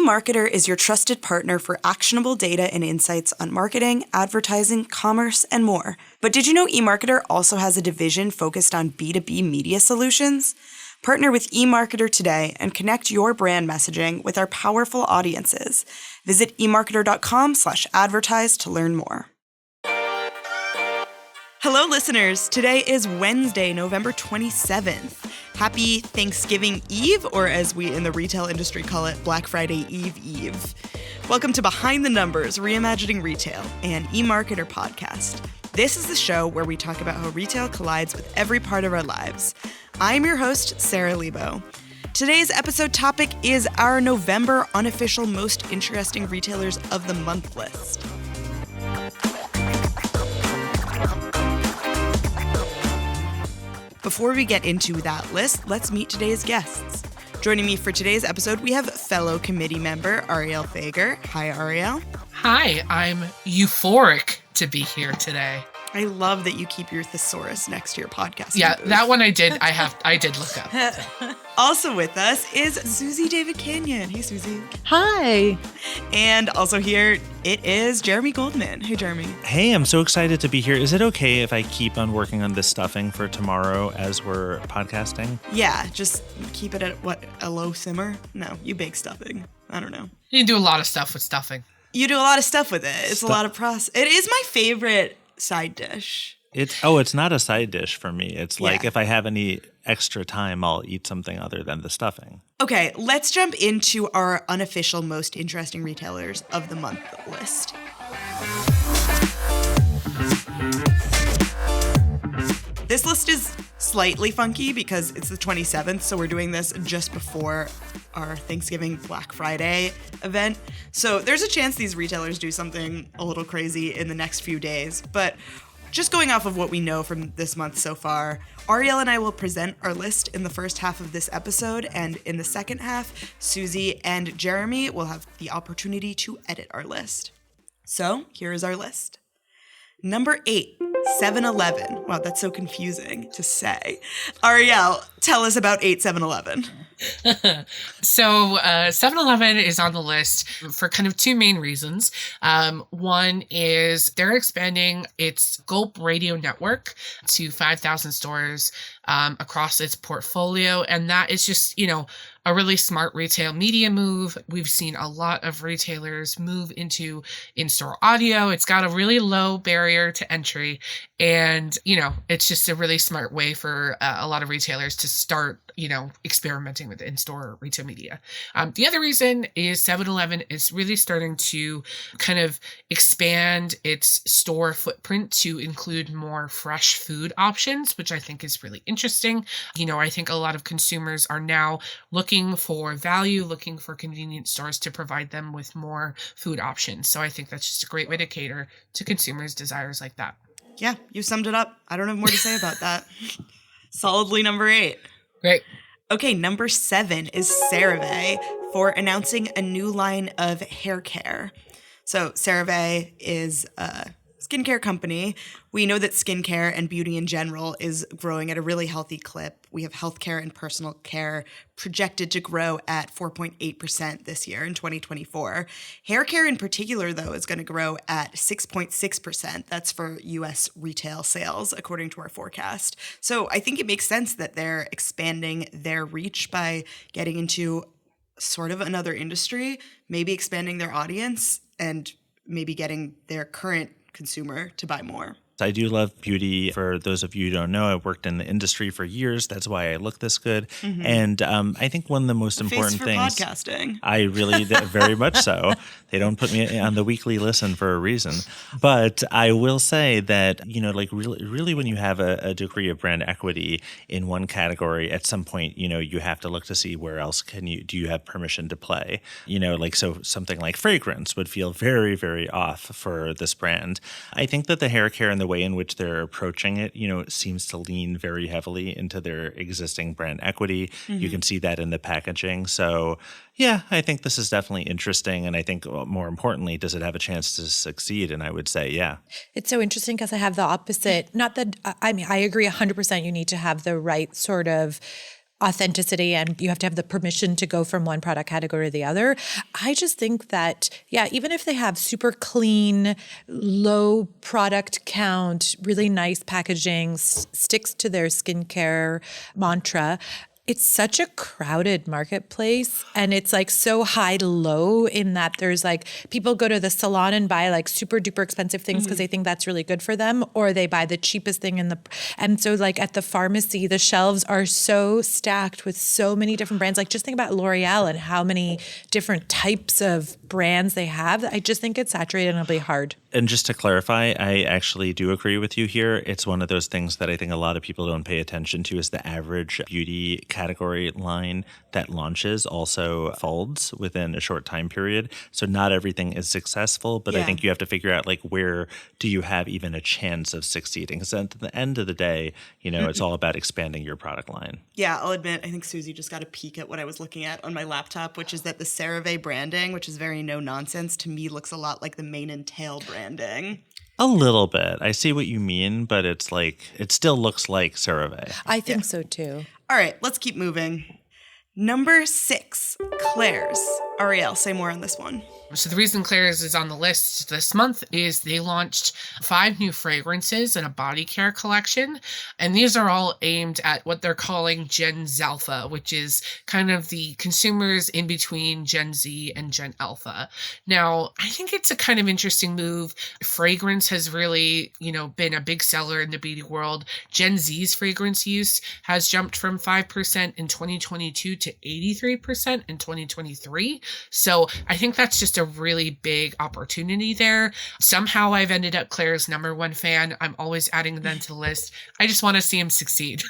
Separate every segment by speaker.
Speaker 1: eMarketer is your trusted partner for actionable data and insights on marketing, advertising, commerce, and more. But did you know eMarketer also has a division focused on B2B media solutions? Partner with eMarketer today and connect your brand messaging with our powerful audiences. Visit emarketer.com/advertise to learn more. Hello, listeners. Today is Wednesday, November 27th. Happy Thanksgiving Eve, or as we in the retail industry call it, Black Friday Eve. Welcome to Behind the Numbers, Reimagining Retail, an eMarketer podcast. This is the show where we talk about how retail collides with every part of our lives. I'm your host, Sara Lebow. Today's episode topic is our November Unofficial Most Interesting Retailers of the Month list. Before we get into that list, let's meet today's guests. Joining me for today's episode, we have fellow committee member Arielle Feger. Hi, Arielle.
Speaker 2: Hi, I'm euphoric to be here today.
Speaker 1: I love that you keep your thesaurus next to your podcast.
Speaker 2: Yeah, that one I did. I did look up.
Speaker 1: Also with us is Suzy Davidkhanian. Hey, Suzy.
Speaker 3: Hi.
Speaker 1: And also here, it is Jeremy Goldman. Hey, Jeremy.
Speaker 4: Hey, I'm so excited to be here. Is it okay if I keep on working on this stuffing for tomorrow as we're podcasting?
Speaker 1: Yeah, just keep it at, a low simmer? No, you bake stuffing. I don't know.
Speaker 2: You do a lot of stuff with stuffing.
Speaker 1: You do a lot of stuff with it. It's a lot of process. It is my favorite side dish.
Speaker 4: It's not a side dish for me. It's like if I have any extra time, I'll eat something other than the stuffing.
Speaker 1: Okay, let's jump into our unofficial most interesting retailers of the month list. This list is slightly funky because it's the 27th, so we're doing this just before our Thanksgiving Black Friday event. So there's a chance these retailers do something a little crazy in the next few days. But just going off of what we know from this month so far, Arielle and I will present our list in the first half of this episode, and in the second half, Suzy and Jeremy will have the opportunity to edit our list. So here is our list. Number 8, 7-Eleven. Wow, that's so confusing to say. Arielle, tell us about 7-Eleven.
Speaker 2: So 7-Eleven is on the list for kind of two main reasons. One is they're expanding its Gulp radio network to 5,000 stores across its portfolio. And that is just, a really smart retail media move. We've seen a lot of retailers move into in-store audio. It's got a really low barrier to entry. And, it's just a really smart way for a lot of retailers to start, experimenting with in-store retail media. The other reason is 7-Eleven is really starting to kind of expand its store footprint to include more fresh food options, which I think is really interesting. I think a lot of consumers are now looking for value, looking for convenience stores to provide them with more food options. So I think that's just a great way to cater to consumers' desires like that.
Speaker 1: Yeah, you summed it up. I don't have more to say about that. Solidly number 8.
Speaker 2: Great.
Speaker 1: Okay, number 7 is CeraVe for announcing a new line of hair care. So CeraVe is a skincare company. We know that skincare and beauty in general is growing at a really healthy clip. We have healthcare and personal care projected to grow at 4.8% this year in 2024. Hair care in particular, though, is going to grow at 6.6%. That's for U.S. retail sales, according to our forecast. So I think it makes sense that they're expanding their reach by getting into sort of another industry, maybe expanding their audience, and maybe getting their current consumer to buy more.
Speaker 4: I do love beauty. For those of you who don't know, I've worked in the industry for years. That's why I look this good. Mm-hmm. And I think one of the most important things.
Speaker 1: Podcasting.
Speaker 4: I really very much so. They don't put me on the weekly listen for a reason. But I will say that, really when you have a degree of brand equity in one category, at some point, you have to look to see where else do you have permission to play. So something like fragrance would feel very, very off for this brand. I think that the hair care and the way in which they're approaching it, seems to lean very heavily into their existing brand equity. Mm-hmm. You can see that in the packaging. So yeah, I think this is definitely interesting. And I think more importantly, does it have a chance to succeed? And I would say, yeah.
Speaker 3: It's so interesting because I have the opposite. Not that, I agree 100% you need to have the right sort of authenticity and you have to have the permission to go from one product category to the other. I just think that, yeah, even if they have super clean, low product count, really nice packaging, sticks to their skincare mantra, it's such a crowded marketplace and it's like so high to low in that there's like people go to the salon and buy like super duper expensive things because they think that's really good for them, or they buy the cheapest thing and so like at the pharmacy, the shelves are so stacked with so many different brands. Like just think about L'Oreal and how many different types of brands they have. I just think it's saturated and it'll be hard.
Speaker 4: And just to clarify, I actually do agree with you here. It's one of those things that I think a lot of people don't pay attention to is the average beauty category line that launches also folds within a short time period. So not everything is successful, but I think you have to figure out like where do you have even a chance of succeeding? Because at the end of the day, you know, it's all about expanding your product line.
Speaker 1: Yeah, I'll admit, I think Suzy just got a peek at what I was looking at on my laptop, which is that the CeraVe branding, which is very no nonsense, to me looks a lot like the mane and tail branding.
Speaker 4: A little bit. I see what you mean, but it's like, it still looks like CeraVe.
Speaker 3: I think so too.
Speaker 1: All right, let's keep moving. Number 6, Claire's. Arielle, say more on this one.
Speaker 2: So the reason Claire's is on the list this month is they launched 5 new fragrances and a body care collection. And these are all aimed at what they're calling Gen Zalpha, which is kind of the consumers in between Gen Z and Gen Alpha. Now, I think it's a kind of interesting move. Fragrance has really, been a big seller in the beauty world. Gen Z's fragrance use has jumped from 5% in 2022 to 83% in 2023. So I think that's just a really big opportunity there. Somehow I've ended up Claire's #1 fan. I'm always adding them to the list. I just want to see him succeed.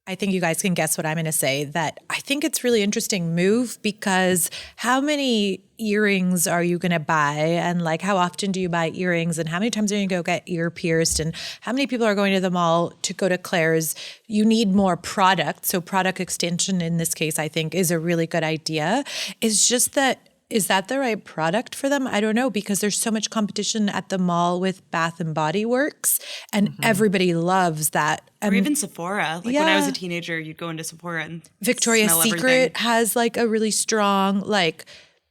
Speaker 3: I think you guys can guess what I'm going to say, that I think it's really interesting move because how many earrings are you going to buy? And like, how often do you buy earrings? And how many times are you going to go get ear pierced? And how many people are going to the mall to go to Claire's? You need more product. So product extension in this case, I think is a really good idea. It's just that, is that the right product for them? I don't know, because there's so much competition at the mall with Bath and Body Works, and everybody loves that.
Speaker 1: Or even Sephora. Like when I was a teenager, you'd go into Sephora and
Speaker 3: Victoria's
Speaker 1: smell
Speaker 3: Secret
Speaker 1: everything.
Speaker 3: has like a really strong, like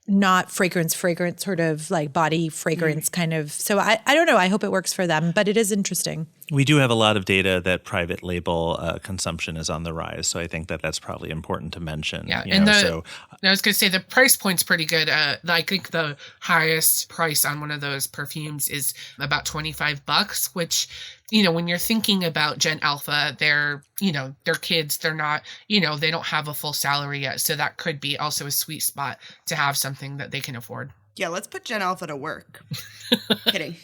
Speaker 3: not fragrance sort of like body fragrance kind of. So I don't know. I hope it works for them, but it is interesting.
Speaker 4: We do have a lot of data that private label consumption is on the rise. So I think that that's probably important to mention.
Speaker 2: Yeah, I was going to say the price point's pretty good. I think the highest price on one of those perfumes is about $25, which, when you're thinking about Gen Alpha, they're kids. They're not, they don't have a full salary yet. So that could be also a sweet spot to have something that they can afford.
Speaker 1: Yeah, let's put Gen Alpha to work. Kidding.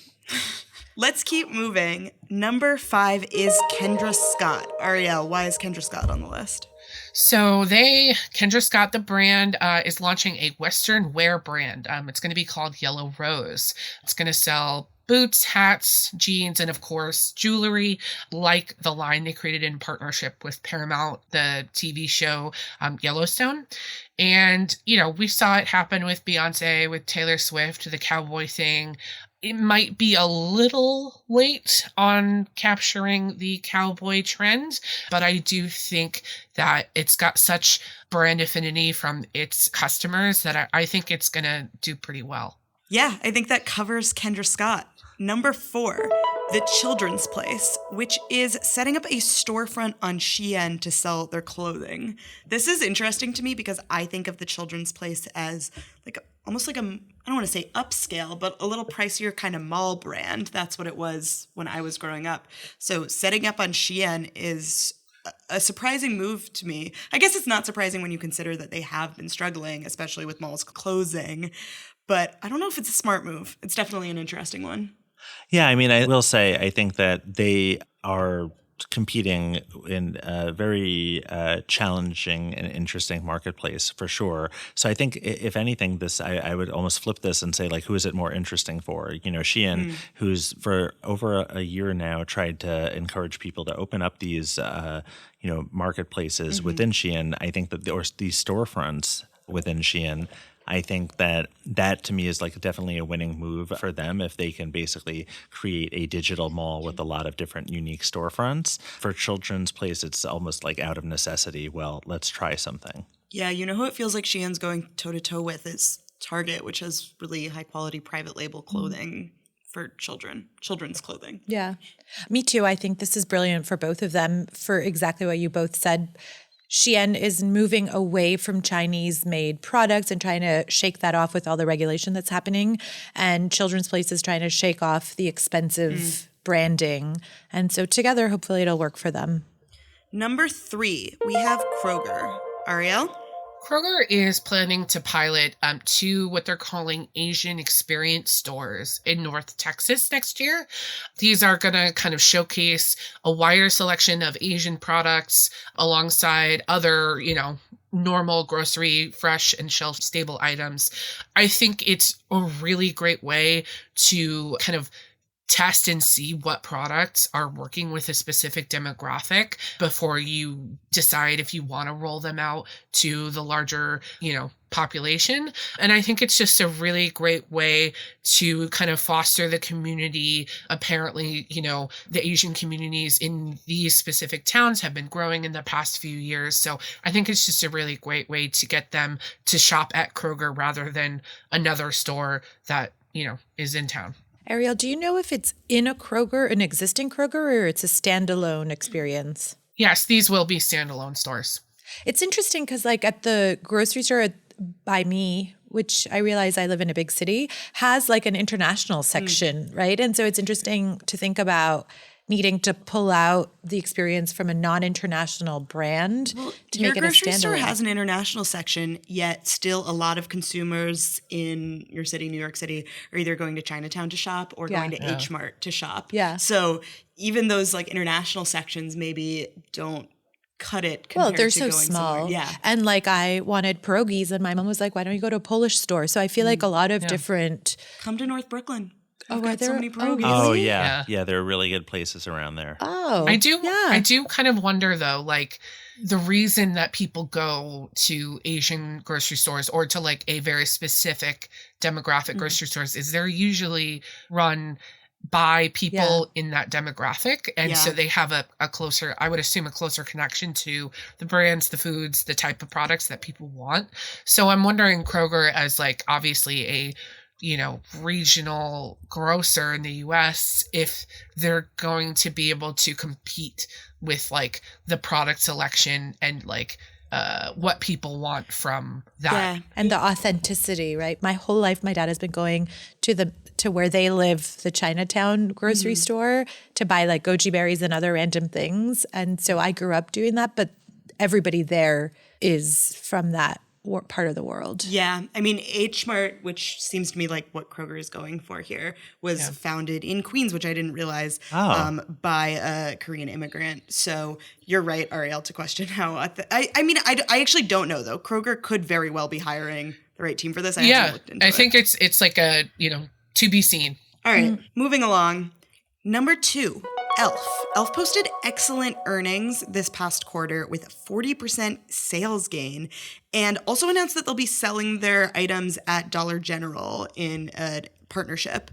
Speaker 1: Let's keep moving. Number 5 is Kendra Scott. Arielle, why is Kendra Scott on the list?
Speaker 2: So Kendra Scott, the brand, is launching a Western wear brand. It's going to be called Yellow Rose. It's going to sell boots, hats, jeans, and of course, jewelry, like the line they created in partnership with Paramount, the TV show Yellowstone. And, we saw it happen with Beyonce, with Taylor Swift, the cowboy thing. It might be a little late on capturing the cowboy trend, but I do think that it's got such brand affinity from its customers that I think it's going to do pretty well.
Speaker 1: Yeah, I think that covers Kendra Scott. Number 4, The Children's Place, which is setting up a storefront on Shein to sell their clothing. This is interesting to me because I think of The Children's Place as almost like I don't want to say upscale, but a little pricier kind of mall brand. That's what it was when I was growing up. So setting up on Shein is a surprising move to me. I guess it's not surprising when you consider that they have been struggling, especially with malls closing. But I don't know if it's a smart move. It's definitely an interesting one.
Speaker 4: Yeah, I mean, I will say, I think that they are competing in a very challenging and interesting marketplace for sure. So I think if anything, I would almost flip this and say, like, who is it more interesting for? Shein, who's for over a year now tried to encourage people to open up these, marketplaces within Shein. I think that these storefronts within Shein I think that to me is like definitely a winning move for them if they can basically create a digital mall with a lot of different unique storefronts. For Children's Place, it's almost like out of necessity. Well, let's try something.
Speaker 1: Yeah, you know who it feels like Shein's going toe-to-toe with is Target, which has really high-quality private label clothing for children's clothing.
Speaker 3: Yeah, me too. I think this is brilliant for both of them for exactly what you both said. Shein is moving away from Chinese-made products and trying to shake that off with all the regulation that's happening. And Children's Place is trying to shake off the expensive branding. And so together, hopefully it'll work for them.
Speaker 1: Number 3, we have Kroger. Arielle?
Speaker 2: Kroger is planning to pilot 2 what they're calling Asian experience stores in North Texas next year. These are going to kind of showcase a wider selection of Asian products alongside other, normal grocery, fresh and shelf stable items. I think it's a really great way to kind of test and see what products are working with a specific demographic before you decide if you want to roll them out to the larger, population. And I think it's just a really great way to kind of foster the community. Apparently, the Asian communities in these specific towns have been growing in the past few years. So I think it's just a really great way to get them to shop at Kroger rather than another store that, is in town.
Speaker 3: Arielle, do you know if it's in a Kroger, an existing Kroger, or it's a standalone experience?
Speaker 2: Yes, these will be standalone stores.
Speaker 3: It's interesting because like at the grocery store by me, which I realize I live in a big city, has like an international section, right? And so it's interesting to think about needing to pull out the experience from a non-international brand to make it a standalone.
Speaker 1: Your grocery store has an international section, yet still a lot of consumers in your city, New York City, are either going to Chinatown to shop or going to H Mart to shop.
Speaker 3: Yeah.
Speaker 1: So even those like international sections maybe don't cut it compared
Speaker 3: they're
Speaker 1: to
Speaker 3: so
Speaker 1: going
Speaker 3: small.
Speaker 1: somewhere. Yeah.
Speaker 3: And like I wanted pierogies and my mom was like, why don't you go to a Polish store? So I feel like a lot of different.
Speaker 1: Come to North Brooklyn.
Speaker 3: Oh,
Speaker 1: I've got so many pierogies.
Speaker 4: Oh,
Speaker 3: really?
Speaker 4: yeah. Yeah, there are really good places around there.
Speaker 3: Oh,
Speaker 2: I do kind of wonder though, like the reason that people go to Asian grocery stores or to like a very specific demographic grocery stores is they're usually run by people in that demographic. And so they have a closer, I would assume a closer connection to the brands, the foods, the type of products that people want. So I'm wondering Kroger as like obviously a regional grocer in the US, if they're going to be able to compete with like the product selection and like what people want from that.
Speaker 3: Yeah. And the authenticity, right? My whole life, my dad has been going to where they live, the Chinatown grocery store, to buy like goji berries and other random things. And so I grew up doing that, but everybody there is from that part of the world.
Speaker 1: Yeah. I mean, H Mart, which seems to me like what Kroger is going for here, was founded in Queens, which I didn't realize, by a Korean immigrant. So you're right, Arielle, to question how. I actually don't know, though. Kroger could very well be hiring the right team for this.
Speaker 2: I think it's like a, to be seen.
Speaker 1: All right. Moving along. Number 2. Elf posted excellent earnings this past quarter with a 40% sales gain and also announced that they'll be selling their items at Dollar General in a partnership.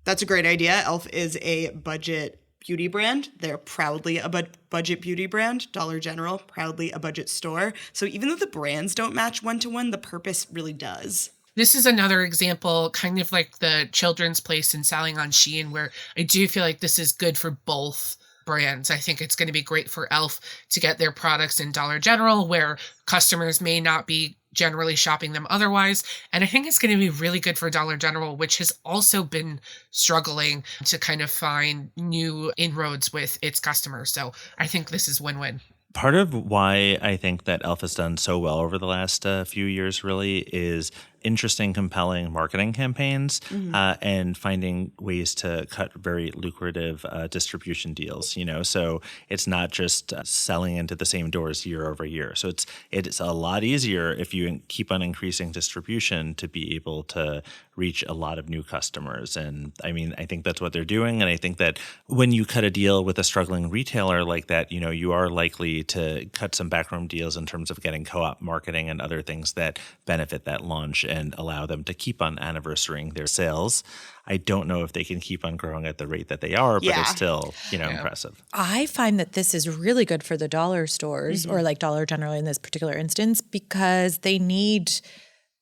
Speaker 1: That's a great idea. Elf is a budget beauty brand. They're proudly a budget beauty brand. Dollar General, proudly a budget store. So even though the brands don't match one-to-one, the purpose really does.
Speaker 2: This is another example, kind of like the Children's Place and selling on Shein, where I do feel like this is good for both brands. I think it's going to be great for Elf to get their products in Dollar General, where customers may not be generally shopping them otherwise. And I think it's going to be really good for Dollar General, which has also been struggling to kind of find new inroads with its customers. So I think this is win-win.
Speaker 4: Part of why I think that Elf has done so well over the last few years really is interesting, compelling marketing campaigns and finding ways to cut very lucrative distribution deals, So it's not just selling into the same doors year over year. So it's a lot easier if you keep on increasing distribution to be able to reach a lot of new customers. And I mean, I think that's what they're doing. And I think that when you cut a deal with a struggling retailer like that, you are likely to cut some backroom deals in terms of getting co-op marketing and other things that benefit that launch. and allow them to keep on anniversarying their sales. I don't know if they can keep on growing at the rate that they are, but it's still, impressive.
Speaker 3: I find that this is really good for the dollar stores or like Dollar General in this particular instance because they need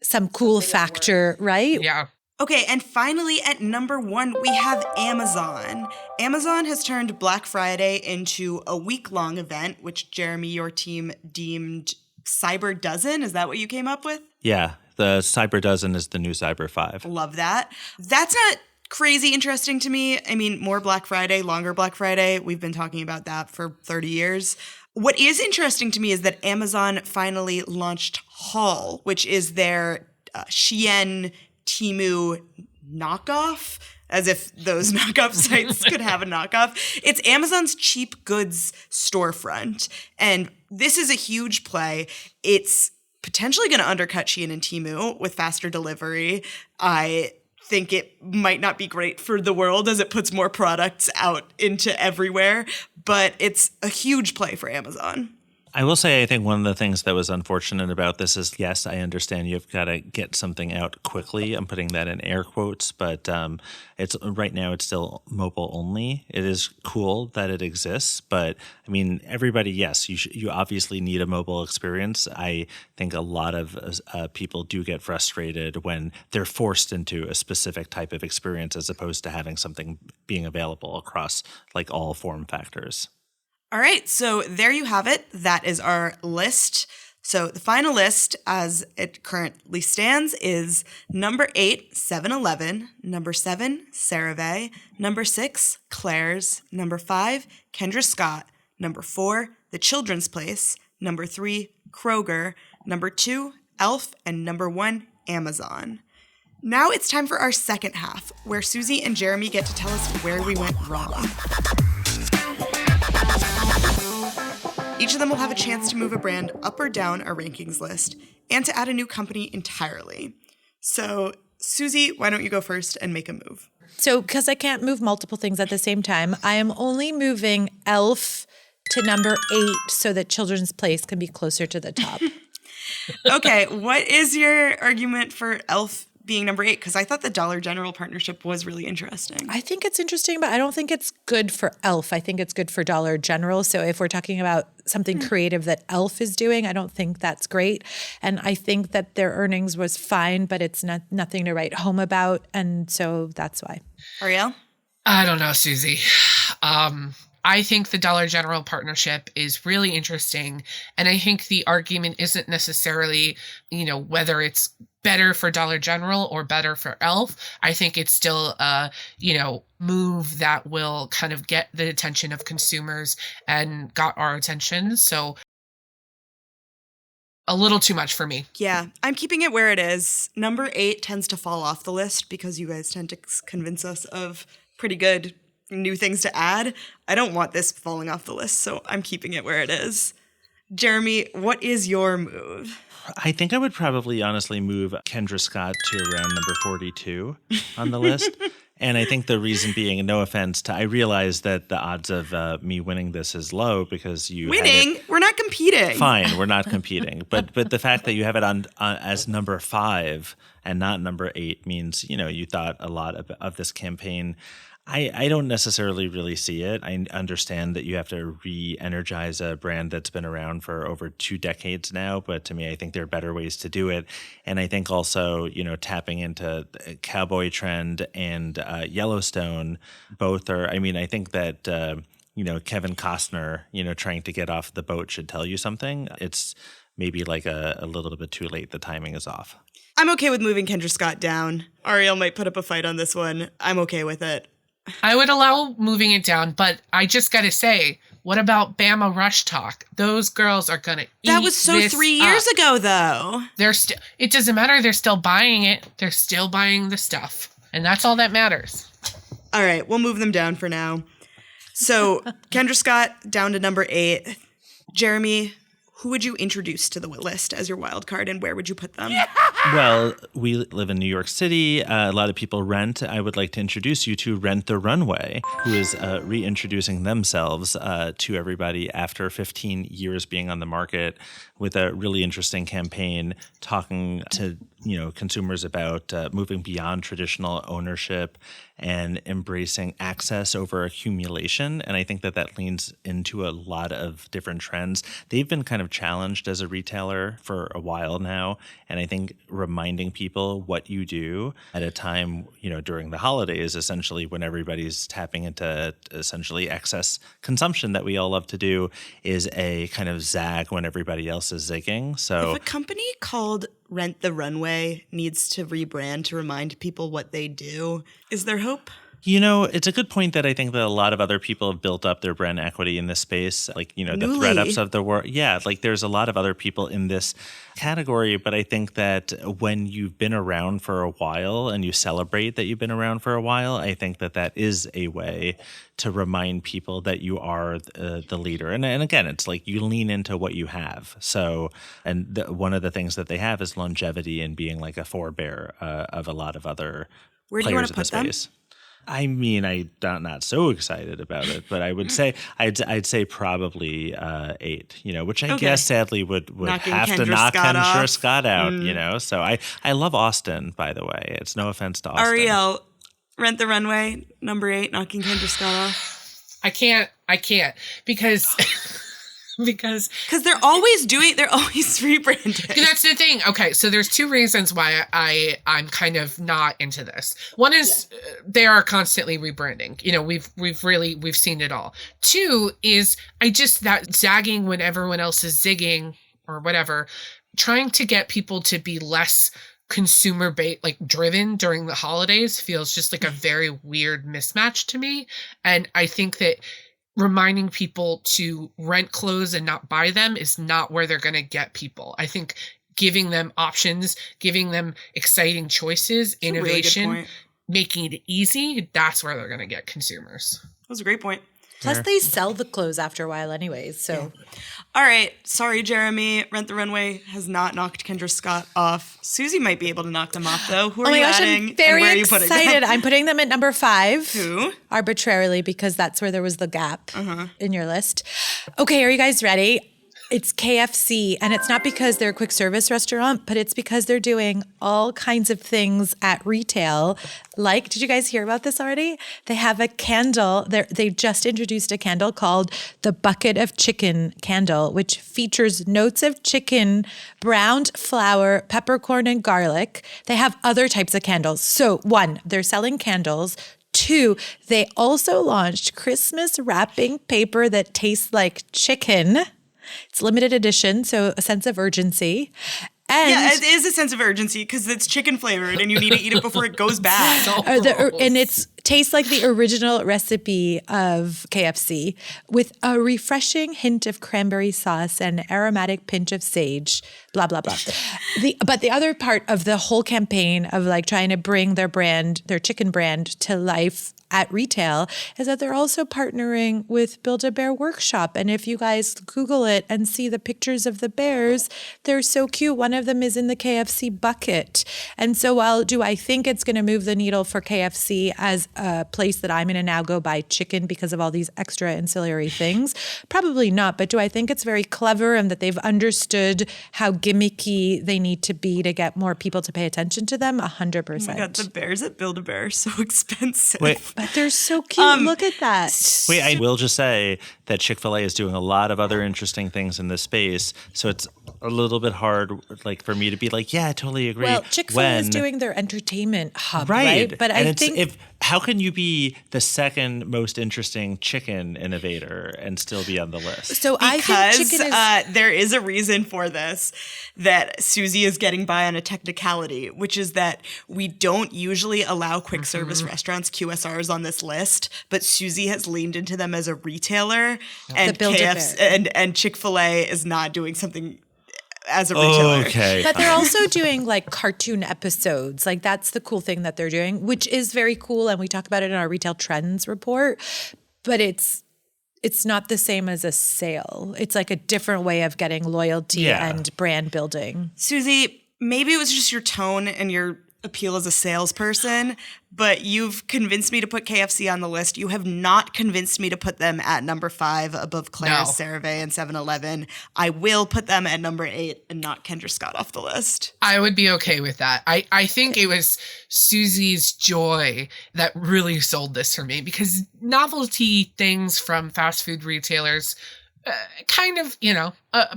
Speaker 3: some cool factor, right?
Speaker 2: Yeah.
Speaker 1: Okay, and finally at number 1, we have Amazon. Amazon has turned Black Friday into a week-long event, which Jeremy, your team deemed Cyber Dozen. Is that what you came up with?
Speaker 4: Yeah, the Cyber Dozen is the new Cyber 5.
Speaker 1: Love that. That's not crazy interesting to me. I mean, more Black Friday, longer Black Friday. We've been talking about that for 30 years. What is interesting to me is that Amazon finally launched Haul, which is their Shein Temu knockoff, as if those knockoff sites could have a knockoff. It's Amazon's cheap goods storefront. And this is a huge play. It's potentially going to undercut Shein and Temu with faster delivery. I think it might not be great for the world as it puts more products out into everywhere, but it's a huge play for Amazon.
Speaker 4: I will say, I think one of the things that was unfortunate about this is, yes, I understand you've got to get something out quickly. I'm putting that in air quotes, but it's right now it's still mobile only. It is cool that it exists, but I mean, everybody, yes, you obviously need a mobile experience. I think a lot of people do get frustrated when they're forced into a specific type of experience as opposed to having something being available across like all form factors.
Speaker 1: All right, so there you have it. That is our list. So the final list, as it currently stands, is number 8, 7-Eleven, number 7, CeraVe, number 6, Claire's, number 5, Kendra Scott, number 4, The Children's Place, number 3, Kroger, number 2, Elf, and number 1, Amazon. Now it's time for our second half, where Suzy and Jeremy get to tell us where we went wrong. Each of them will have a chance to move a brand up or down our rankings list and to add a new company entirely. So, Suzy, why don't you go first and make a move?
Speaker 3: So, because I can't move multiple things at the same time, I am only moving Elf to number 8 so that Children's Place can be closer to the top.
Speaker 1: Okay, what is your argument for Elf being number 8? Because I thought the Dollar General partnership was really interesting.
Speaker 3: I think it's interesting, but I don't think it's good for Elf. I think it's good for Dollar General. So if we're talking about something creative that Elf is doing, I don't think that's great. And I think that their earnings was fine, but it's nothing to write home about. And so that's why.
Speaker 1: Arielle?
Speaker 2: I don't know, Suzy. I think the Dollar General partnership is really interesting. And I think the argument isn't necessarily, whether it's better for Dollar General or better for Elf. I think it's still a, move that will kind of get the attention of consumers and got our attention. So a little too much for me.
Speaker 1: Yeah, I'm keeping it where it is. Number 8 tends to fall off the list because you guys tend to convince us of pretty good new things to add. I don't want this falling off the list, so I'm keeping it where it is. Jeremy, what is your move?
Speaker 4: I think I would probably honestly move Kendra Scott to around number 42 on the list. And I think the reason being, and no offense I realize that the odds of me winning this is low because you
Speaker 1: winning? We're not competing.
Speaker 4: Fine, we're not competing. But the fact that you have it on as number 5 and not number 8 means, you thought a lot of this campaign. I don't necessarily really see it. I understand that you have to re-energize a brand that's been around for over 2 decades now, but to me, I think there are better ways to do it. And I think also, tapping into the cowboy trend and Yellowstone, both are, I think that, Kevin Costner, trying to get off the boat should tell you something. It's maybe like a little bit too late. The timing is off.
Speaker 1: I'm okay with moving Kendra Scott down. Arielle might put up a fight on this one. I'm okay with it.
Speaker 2: I would allow moving it down, but I just got to say, what about Bama Rush Talk? Those girls are going to eat
Speaker 1: That was so 3 years ago, though.
Speaker 2: It doesn't matter. They're still buying it. They're still buying the stuff. And that's all that matters.
Speaker 1: All right, we'll move them down for now. So Kendra Scott down to number 8. Jeremy, who would you introduce to the list as your wild card, and where would you put them?
Speaker 4: Well, we live in New York City. A lot of people rent. I would like to introduce you to Rent the Runway, who is reintroducing themselves to everybody after 15 years being on the market with a really interesting campaign talking to consumers about moving beyond traditional ownership and embracing access over accumulation. And I think that leans into a lot of different trends. They've been kind of challenged as a retailer for a while now. And I think reminding people what you do at a time, during the holidays, essentially when everybody's tapping into essentially excess consumption that we all love to do, is a kind of zag when everybody else is zigging. So
Speaker 1: if a company called Rent the Runway needs to rebrand to remind people what they do, is there hope?
Speaker 4: It's a good point that I think that a lot of other people have built up their brand equity in this space, like, the ThredUps of the world. Yeah, like there's a lot of other people in this category, but I think that when you've been around for a while and you celebrate that you've been around for a while, I think that is a way to remind people that you are the leader. And again, it's like you lean into what you have. So, and one of the things that they have is longevity and being like a forebear of a lot lot of other
Speaker 1: Where do you want
Speaker 4: players
Speaker 1: to
Speaker 4: in the
Speaker 1: put them?
Speaker 4: space. I mean, I'm not so excited about it, but I would say I'd say probably 8. Which I guess sadly would
Speaker 1: Knocking
Speaker 4: have to
Speaker 1: Kendra
Speaker 4: knock
Speaker 1: Scott
Speaker 4: Kendra
Speaker 1: off.
Speaker 4: Scott out. So I love Austin, by the way. It's no offense to Austin.
Speaker 1: Arielle, Rent the Runway, number 8, knocking Kendra Scott off.
Speaker 2: I can't because
Speaker 1: Because they're always rebranding.
Speaker 2: that's the thing. Okay, so there's 2 reasons why I'm kind of not into this. One is they are constantly rebranding. We've seen it all. 2 is that zagging when everyone else is zigging or whatever, trying to get people to be less consumer driven during the holidays feels just like a very weird mismatch to me. And I think that reminding people to rent clothes and not buy them is not where they're going to get people. I think giving them options, giving them exciting choices,
Speaker 1: That's
Speaker 2: innovation,
Speaker 1: a really good point.
Speaker 2: making it easy, that's where they're going to get consumers.
Speaker 1: That was a great point.
Speaker 3: Plus, they sell the clothes after a while anyways, so...
Speaker 1: All right. Sorry, Jeremy. Rent the Runway has not knocked Kendra Scott off. Suzy might be able to knock them off, though. Who are you adding?
Speaker 3: I'm very
Speaker 1: and where are you putting
Speaker 3: excited.
Speaker 1: them?
Speaker 3: I'm putting them at number 5.
Speaker 1: Who?
Speaker 3: Arbitrarily, because that's where there was the gap in your list. Okay, are you guys ready? It's KFC, and it's not because they're a quick service restaurant, but it's because they're doing all kinds of things at retail. Like, did you guys hear about this already? They have a candle. They just introduced a candle called the Bucket of Chicken candle, which features notes of chicken, browned flour, peppercorn, and garlic. They have other types of candles. So 1, they're selling candles. 2, they also launched Christmas wrapping paper that tastes like chicken. It's limited edition, so a sense of urgency. And
Speaker 1: it is a sense of urgency because it's chicken flavored and you need to eat it before it goes bad.
Speaker 3: and it tastes like the original recipe of KFC with a refreshing hint of cranberry sauce and aromatic pinch of sage, blah, blah, blah. But the other part of the whole campaign of trying to bring their chicken brand to life at retail is that they're also partnering with Build-A-Bear Workshop. And if you guys Google it and see the pictures of the bears, they're so cute. One of them is in the KFC bucket. And so while do I think it's going to move the needle for KFC as a place that I'm going to now go buy chicken because of all these extra ancillary things? Probably not. But do I think it's very clever and that they've understood how gimmicky they need to be to get more people to pay attention to them? 100%.
Speaker 1: Oh my God, the bears at Build-A-Bear are so expensive.
Speaker 4: Wait.
Speaker 3: But they're so cute. Look at that.
Speaker 4: Wait, I will just say that Chick-fil-A is doing a lot of other interesting things in this space. So it's a little bit hard, for me to be yeah, I totally agree.
Speaker 3: Well, Chick-fil-A is doing their entertainment hub,
Speaker 4: right?
Speaker 3: right? But
Speaker 4: and
Speaker 3: I think...
Speaker 4: how can you be the second most interesting chicken innovator and still be on the list?
Speaker 3: So I think chicken is...
Speaker 1: there is a reason for this, that Suzy is getting by on a technicality, which is that we don't usually allow quick service restaurants, QSRs, on this list, but Suzy has leaned into them as a retailer, and KFC and Chick-fil-A is not doing something as a retailer.
Speaker 4: Okay.
Speaker 3: But they're also doing cartoon episodes. That's the cool thing that they're doing, which is very cool. And we talk about it in our retail trends report, but it's not the same as a sale. It's a different way of getting loyalty and brand building.
Speaker 1: Suzy, maybe it was just your tone and your appeal as a salesperson, but you've convinced me to put KFC on the list. You have not convinced me to put them at number 5 above Claire's, CeraVe, and 7-Eleven. I will put them at number 8 and knock Kendra Scott off the list.
Speaker 2: I would be okay with that. I think it was Suzy's joy that really sold this for me, because novelty things from fast food retailers, kind of,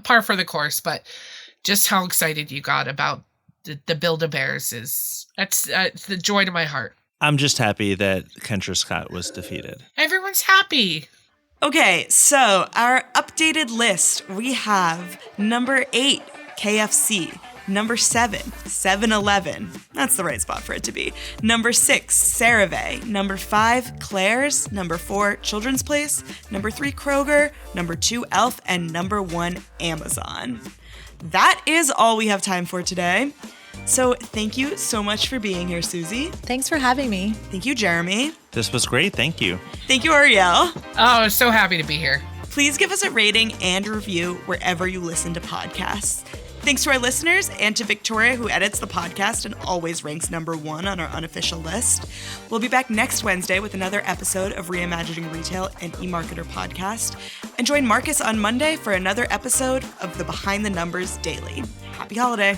Speaker 2: par for the course, but just how excited you got about the Build-A-Bears that's the joy to my heart.
Speaker 4: I'm just happy that Kendra Scott was defeated.
Speaker 2: Everyone's happy.
Speaker 1: Okay, so our updated list, we have number 8, KFC. Number 7, 7-Eleven. That's the right spot for it to be. Number 6, CeraVe. Number 5, Claire's. Number 4, Children's Place. Number 3, Kroger. Number 2, Elf. And number 1, Amazon. That is all we have time for today. So thank you so much for being here, Suzy.
Speaker 3: Thanks for having me.
Speaker 1: Thank you, Jeremy.
Speaker 4: This was great. Thank you.
Speaker 1: Thank you, Arielle.
Speaker 2: Oh, so happy to be here.
Speaker 1: Please give us a rating and a review wherever you listen to podcasts. Thanks to our listeners and to Victoria, who edits the podcast and always ranks number 1 on our unofficial list. We'll be back next Wednesday with another episode of Reimagining Retail and eMarketer podcast. And join Marcus on Monday for another episode of the Behind the Numbers Daily. Happy holiday.